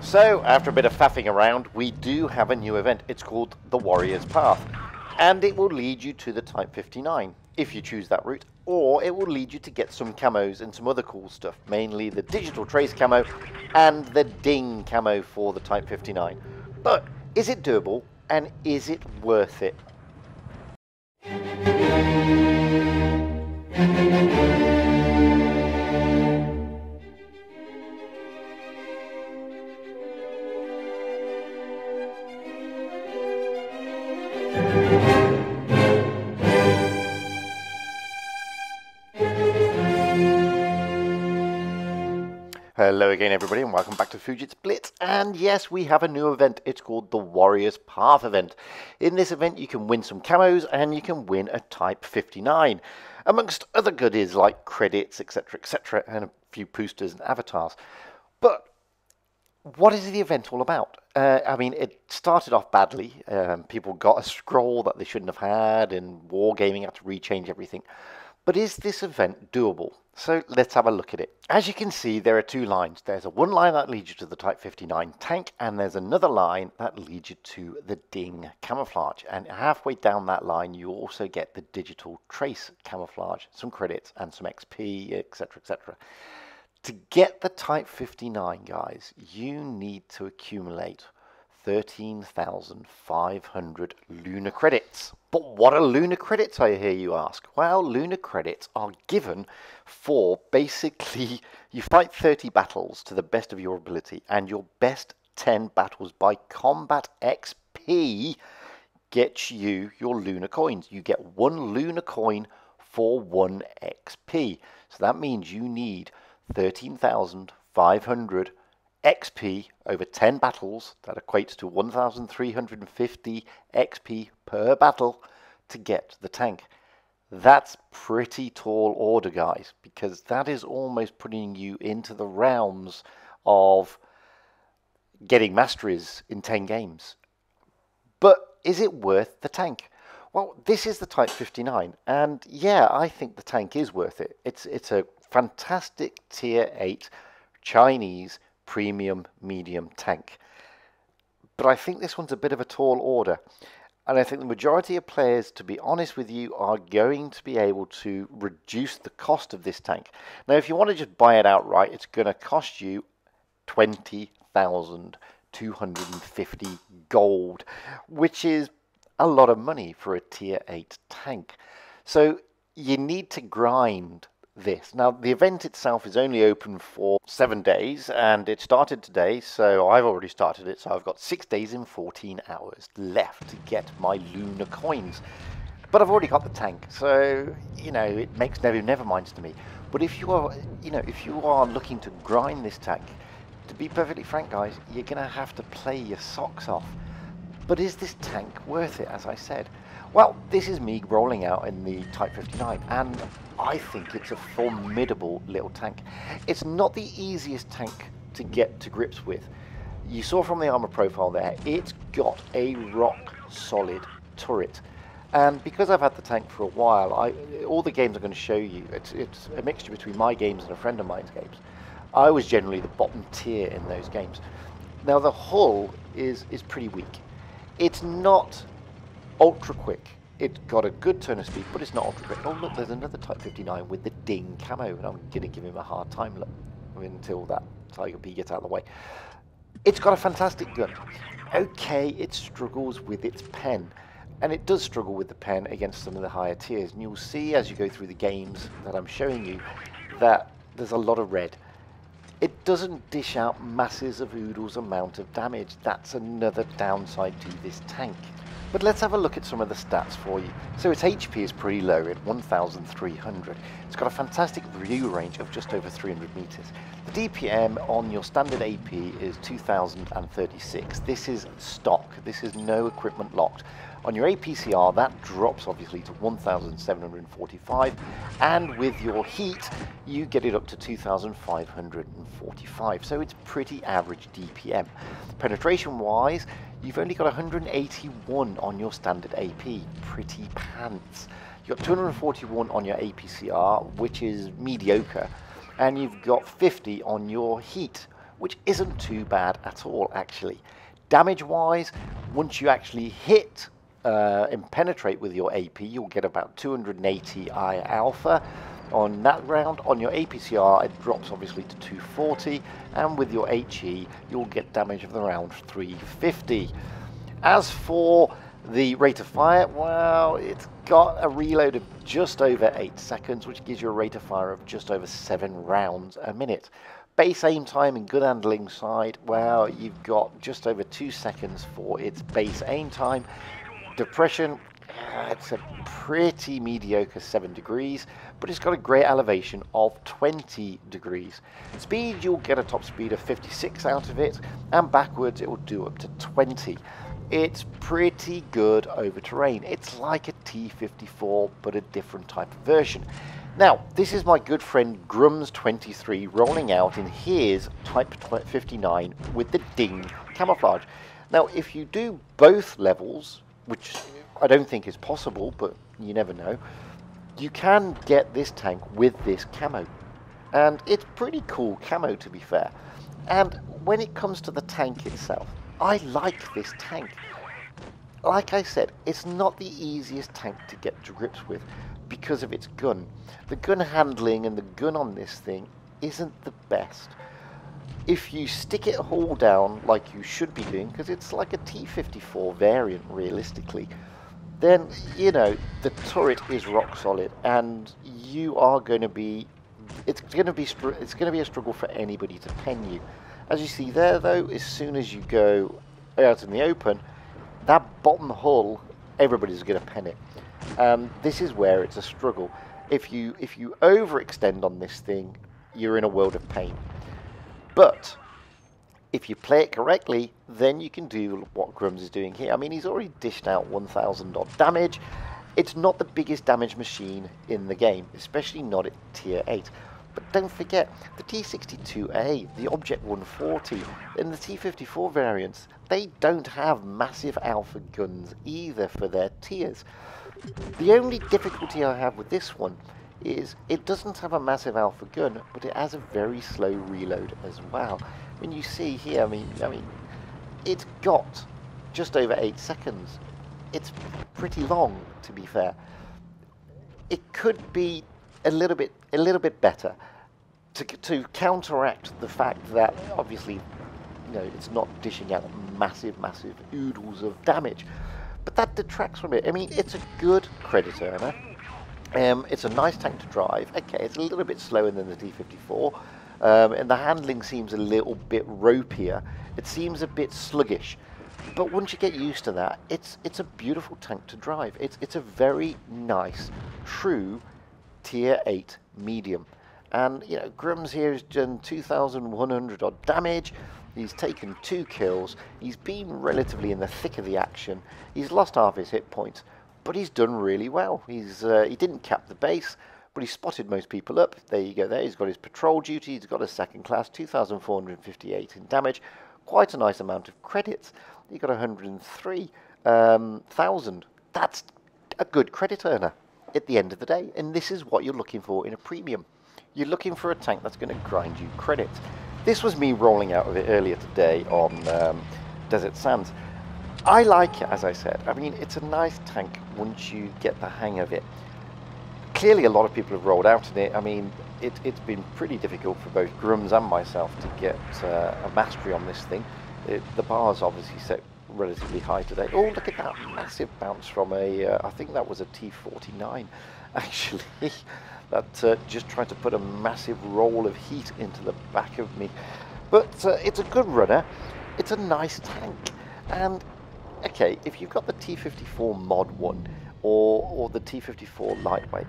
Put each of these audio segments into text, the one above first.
So, after a bit of faffing around, we do have a new event. It's called the Warrior's Path, and it will lead you to the Type 59, if you choose that route, or it will lead you to get some camos and some other cool stuff, mainly the Digital Trace camo and the Ding camo for the Type 59. But, is it doable, and is it worth it? Hello again everybody and welcome back to VIII Blitz, and yes, we have a new event. It's called the Warrior's Path event. In this event you can win some camos and you can win a Type 59, amongst other goodies like credits, etc, and a few boosters and avatars. But what is the event all about? I mean, it started off badly. People got a scroll that they shouldn't have had, and Wargaming had to rechange everything. But is this event doable? So let's have a look at it. As you can see, there are two lines. There's one line that leads you to the Type 59 tank, and there's another line that leads you to the Ding camouflage. And halfway down that line, you also get the Digital Trace camouflage, some credits, and some XP, etc. To get the Type 59, guys, you need to accumulate 13,500 lunar credits. But what are lunar credits, I hear you ask? Well, lunar credits are given for basically you fight 30 battles to the best of your ability, and your best 10 battles by combat XP gets you your lunar coins. You get 1 lunar coin for 1 XP. So that means you need 13,500 XP over 10 battles. That equates to 1,350 XP per battle to get the tank. That's pretty tall order, guys, because that is almost putting you into the realms of getting masteries in 10 games. But is it worth the tank? Well, this is the Type 59, and yeah, I think the tank is worth it. It's a fantastic Tier 8 Chinese premium medium tank. But I think this one's a bit of a tall order. And I think the majority of players, to be honest with you, are going to be able to reduce the cost of this tank. Now, if you want to just buy it outright, it's going to cost you 20,250 gold, which is a lot of money for a Tier 8 tank. So you need to grind this. Now, the event itself is only open for 7 days, and it started today, so I've already started it, so I've got 6 days and 14 hours left to get my lunar coins. But I've already got the tank, so, you know, it makes never minds to me. But if you are, if you are looking to grind this tank, to be perfectly frank, guys, you're going to have to play your socks off. But is this tank worth it, as I said? Well, this is me rolling out in the Type 59, and I think it's a formidable little tank. It's not the easiest tank to get to grips with. You saw from the armor profile there, it's got a rock solid turret. And because I've had the tank for a while, all the games I'm going to show you, it's a mixture between my games and a friend of mine's games. I was generally the bottom tier in those games. Now, the hull is pretty weak. It's not ultra quick. It's got a good turn of speed, but it's not ultra quick. Oh look, there's another Type 59 with the Ding camo, and I'm going to give him a hard time until that Tiger P gets out of the way. It's got a fantastic gun. Okay, it struggles with its pen, and it does struggle with the pen against some of the higher tiers, and you'll see as you go through the games that I'm showing you that there's a lot of red. It doesn't dish out masses of oodles amount of damage. That's another downside to this tank. But let's have a look at some of the stats for you. So its HP is pretty low at 1,300. It's got a fantastic view range of just over 300 meters. The DPM on your standard AP is 2,036. This is stock. This is no equipment locked. On your APCR, that drops obviously to 1,745, and with your heat, you get it up to 2,545. So it's pretty average DPM. Penetration-wise, you've only got 181 on your standard AP. Pretty pants. You've got 241 on your APCR, which is mediocre, and you've got 50 on your heat, which isn't too bad at all, actually. Damage-wise, once you actually hit and penetrate with your AP, you'll get about 280 I alpha. On that round, on your APCR, it drops obviously to 240, and with your HE, you'll get damage of the round 350. As for the rate of fire, well, it's got a reload of just over 8 seconds, which gives you a rate of fire of just over 7 rounds a minute. Base aim time and good handling side, well, you've got just over 2 seconds for its base aim time. Depression, it's a pretty mediocre 7 degrees, but it's got a great elevation of 20 degrees. Speed, you'll get a top speed of 56 out of it, and backwards it will do up to 20. It's pretty good over terrain. It's like a T-54, but a different type of version. Now, this is my good friend Grums23 rolling out in his Type 59 with the Ding camouflage. Now, if you do both levels, which I don't think is possible, but you never know, you can get this tank with this camo. And it's pretty cool camo, to be fair. And when it comes to the tank itself, I like this tank. Like I said, it's not the easiest tank to get to grips with because of its gun. The gun handling and the gun on this thing isn't the best. If you stick it hull down like you should be doing, because it's like a T-54 variant realistically, then, you know, the turret is rock solid, and you are going to be, it's going to be a struggle for anybody to pen you. As you see there, though, as soon as you go out in the open, that bottom hull, everybody's going to pen it. This is where it's a struggle. If you overextend on this thing, you're in a world of pain. But if you play it correctly, then you can do what Grums is doing here. I mean, he's already dished out 1,000 odd damage. It's not the biggest damage machine in the game, especially not at tier 8. But don't forget, the T62A, the Object 140, and the T54 variants, they don't have massive alpha guns either for their tiers. The only difficulty I have with this one is it doesn't have a massive alpha gun, but it has a very slow reload as well. When you see here, I mean, it's got just over 8 seconds. It's pretty long, to be fair. It could be a little bit better to counteract the fact that obviously, you know, it's not dishing out massive oodles of damage, but that detracts from it. I mean, it's a good credit earner. It's a nice tank to drive. Okay, it's a little bit slower than the T-54, and the handling seems a little bit ropier. It seems a bit sluggish, but once you get used to that, it's a beautiful tank to drive. It's a very nice, true tier 8 medium. And, you know, Grums here has done 2,100 odd damage. He's taken 2 kills. He's been relatively in the thick of the action. He's lost half his hit points, but he's done really well. He didn't cap the base, but he spotted most people up. There you go there. He's got his patrol duty. He's got a second class, 2,458 in damage. Quite a nice amount of credits. He got 103,000. That's a good credit earner at the end of the day. And this is what you're looking for in a premium. You're looking for a tank that's going to grind you credits. This was me rolling out of it earlier today on Desert Sands. I like it, as I said. I mean, it's a nice tank once you get the hang of it. Clearly, a lot of people have rolled out in it. I mean, it's been pretty difficult for both Grums and myself to get a mastery on this thing. The bar's obviously set relatively high today. Oh, look at that massive bounce from I think that was a T-49, actually. That just tried to put a massive roll of heat into the back of me. But it's a good runner. It's a nice tank. And, okay, if you've got the T-54 Mod 1 or the T-54 Lightweight,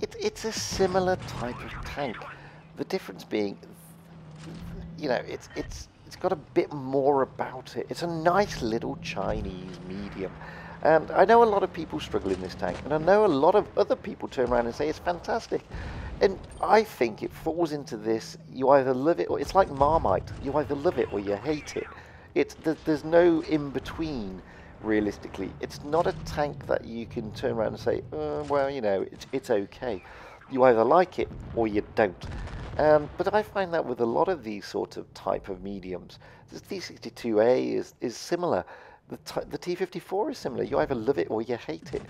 it's a similar type of tank. The difference being, you know, it's got a bit more about it. It's a nice little Chinese medium. And I know a lot of people struggle in this tank, and I know a lot of other people turn around and say it's fantastic. And I think it falls into this, you either love it, or it's like Marmite. You either love it or you hate it. There's no in-between, realistically. It's not a tank that you can turn around and say, well, you know, it's okay. You either like it or you don't. But I find that with a lot of these sort of type of mediums, the T62A is similar. The T54 is similar. You either love it or you hate it.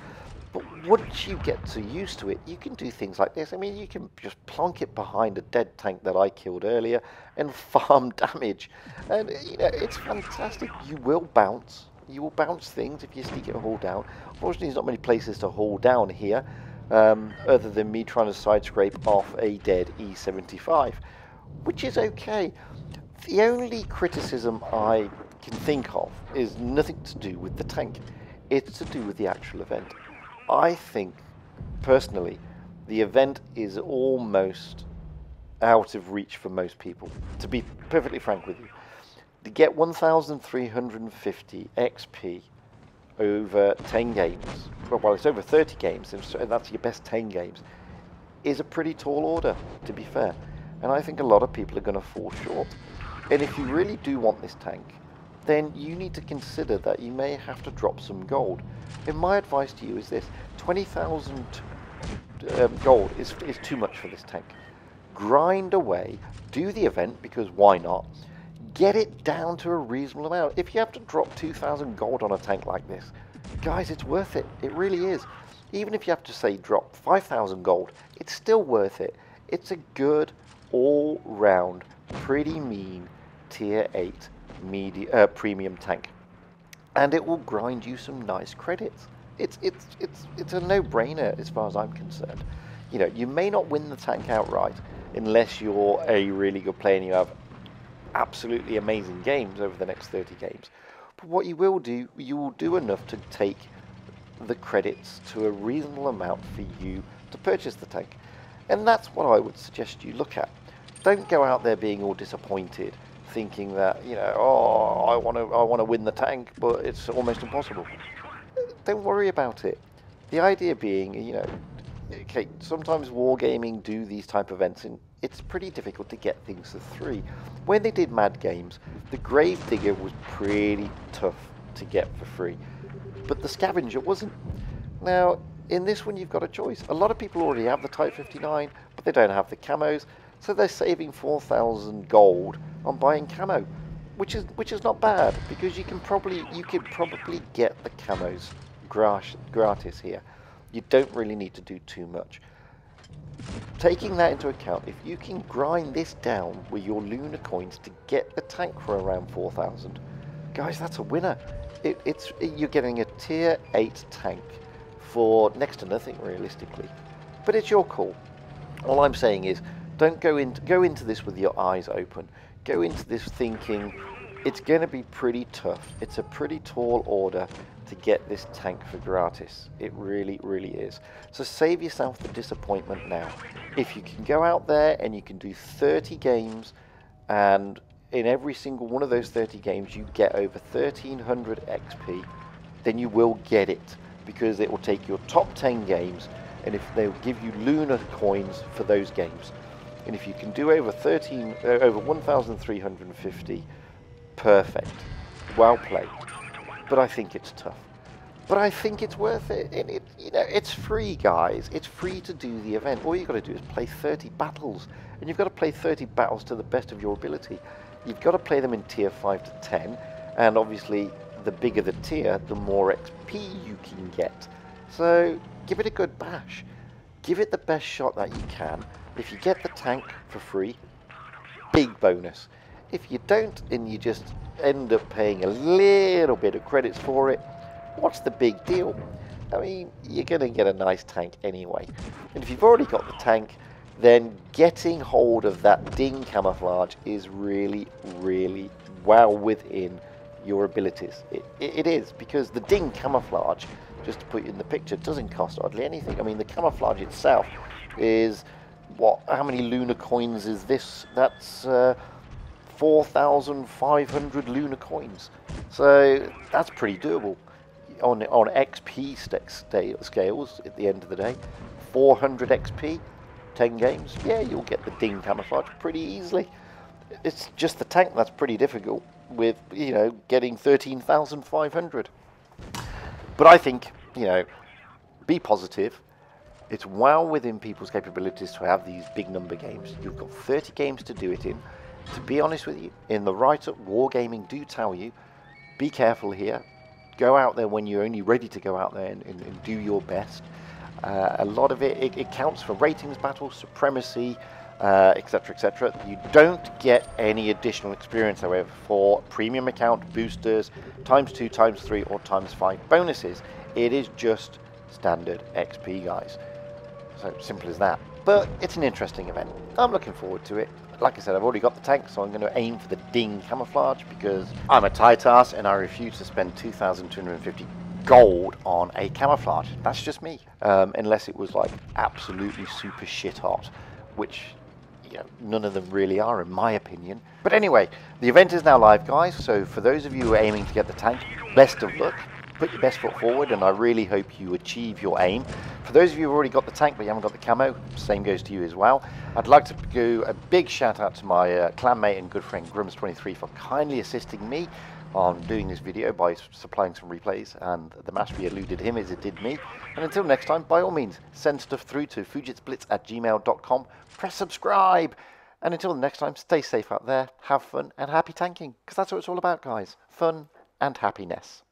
But once you get so used to it, you can do things like this. I mean, you can just plonk it behind a dead tank that I killed earlier and farm damage. And, you know, it's fantastic. You will bounce. You will bounce things if you stick it and hold down. Unfortunately, there's not many places to hold down here, other than me trying to side scrape off a dead E75, which is okay. The only criticism I can think of is nothing to do with the tank. It's to do with the actual event. I think, personally, the event is almost out of reach for most people, to be perfectly frank with you. To get 1,350 XP over 10 games, well, it's over 30 games, and that's your best 10 games, is a pretty tall order, to be fair. And I think a lot of people are going to fall short. And if you really do want this tank, then you need to consider that you may have to drop some gold. And my advice to you is this: 20,000 gold is too much for this tank. Grind away, do the event, because why not? Get it down to a reasonable amount. If you have to drop 2,000 gold on a tank like this, guys, it's worth it. It really is. Even if you have to, say, drop 5,000 gold, it's still worth it. It's a good, all-round, pretty mean tier 8 premium tank, and it will grind you some nice credits. It's a no-brainer as far as I'm concerned. You know, you may not win the tank outright unless you're a really good player and you have absolutely amazing games over the next 30 games. But what you will do, you will do enough to take the credits to a reasonable amount for you to purchase the tank, and that's what I would suggest you look at. Don't go out there being all disappointed, thinking that, you know, oh, I want to win the tank, but it's almost impossible. Don't worry about it. The idea being, you know, okay, sometimes wargaming do these type of events, and it's pretty difficult to get things to 3. When they did Mad Games, the Gravedigger was pretty tough to get for free, but the Scavenger wasn't. Now, in this one, you've got a choice. A lot of people already have the Type 59, but they don't have the camos, so they're saving 4,000 gold on buying camo, which is not bad, because you could probably get the camos gratis here. You don't really need to do too much. Taking that into account, if you can grind this down with your lunar coins to get the tank for around 4,000, guys, that's a winner. You're getting a tier 8 tank for next to nothing, realistically. But it's your call. All I'm saying is, don't go into this with your eyes open. Go into this thinking it's going to be pretty tough. It's a pretty tall order to get this tank for gratis. It really, really is. So save yourself the disappointment now. If you can go out there and you can do 30 games, and in every single one of those 30 games you get over 1,300 XP, then you will get it, because it will take your top 10 games, and if they'll give you lunar coins for those games. And if you can do over 1,350, perfect. Well played. But I think it's tough. But I think it's worth it. And it's free, guys. It's free to do the event. All you've got to do is play 30 battles. And you've got to play 30 battles to the best of your ability. You've got to play them in tier 5 to 10. And obviously, the bigger the tier, the more XP you can get. So give it a good bash. Give it the best shot that you can. If you get the tank for free, big bonus. If you don't, and you just end up paying a little bit of credits for it, what's the big deal? I mean, you're going to get a nice tank anyway. And if you've already got the tank, then getting hold of that ding camouflage is really, really well within your abilities. It is, because the ding camouflage, just to put you in the picture, doesn't cost hardly anything. I mean, the camouflage itself is, what? How many lunar coins is this? That's 4,500 lunar coins. So that's pretty doable. On XP scales, at the end of the day, 400 XP, 10 games, yeah, you'll get the ding camouflage pretty easily. It's just the tank that's pretty difficult, with, you know, getting 13,500. But I think, you know, be positive. It's well within people's capabilities to have these big number games. You've got 30 games to do it in. To be honest with you, in the write-up, Wargaming do tell you, be careful here. Go out there when you're only ready to go out there and do your best. A lot of it counts for ratings battles, supremacy, etc., etc. You don't get any additional experience, however, for premium account boosters, ×2, ×3, or ×5 bonuses. It is just standard XP, guys. So simple as that. But it's an interesting event. I'm looking forward to it. Like I said, I've already got the tank, so I'm going to aim for the ding camouflage because I'm a tight ass and I refuse to spend 2,250 gold on a camouflage. That's just me. Unless it was like absolutely super shit hot, which, you know, none of them really are in my opinion. But anyway, the event is now live, guys. So for those of you who are aiming to get the tank, best of luck. Put your best foot forward, and I really hope you achieve your aim. For those of you who've already got the tank but you haven't got the camo, same goes to you as well. I'd like to do a big shout out to my clan mate and good friend Grums23 for kindly assisting me on doing this video by supplying some replays, and the mastery eluded him as it did me. And until next time, by all means, send stuff through to fujitsblitz@gmail.com, press subscribe, and until the next time, stay safe out there, have fun, and happy tanking, because that's what it's all about, guys. Fun and happiness.